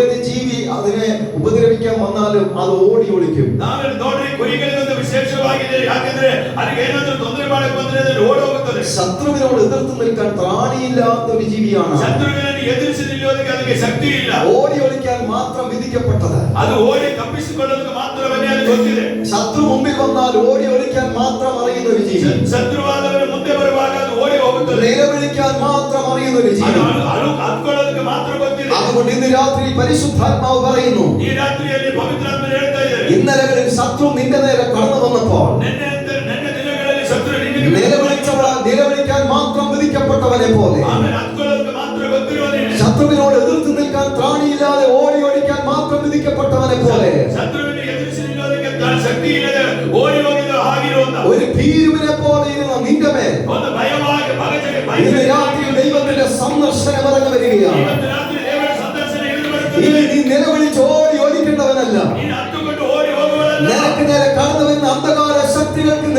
ഏത് ജീവി അതിനെ ഉപദ്രവിക്കാൻ വന്നാലും അത് ഓടി ഒളിക്കും. ശത്രുവിനോട് എതിർത്ത് നിൽക്കാൻ ത്രാണിയില്ലാത്ത ഒരു ജീവിയാണ്. ഓടി ഒളിക്കാൻ മാത്രം വിധിക്കപ്പെട്ടത്. ശത്രു മുമ്പിൽ വന്നാൽ ഓടി ഒളിക്കാൻ മാത്രം അറിയുന്ന ഒരു ജീവി. നിലവിളിക്കാൻ മാത്രം അറിയുന്ന ഒരു ജീവി. അതുകൊണ്ട് ഇന്ന് രാത്രി പരിശുദ്ധാത്മാവ് പറയുന്നു, ഇന്നലകളിൽ ശത്രു നിന്റെ നേരെ കടന്നു വന്നപ്പോൾ നിലവിളിക്കാൻ മാത്രം വിധിക്കപ്പെട്ടവനെ പോലെ, ശത്രുവിനോട് എതിർത്ത് നിൽക്കാൻ ത്രാണിയില്ലാതെ ഓടി ഒളിക്കാൻ മാത്രം വിധിക്കപ്പെട്ടവനെ പോലെ, ഒരു ഭീരുവിനെ പോലെ ഇരുന്ന നിന്റെ മേൽ ഇന്ന് രാത്രി ദൈവത്തിന്റെ സന്ദർശനം ഇറങ്ങി വരികയാണ്. ഇനി നീ നിലവിളിച്ച് ഓടി ഒളിക്കേണ്ടവനല്ല. നിനക്ക് നേരെ കടന്നു വരുന്ന അന്ധകാര ശക്തികൾക്ക്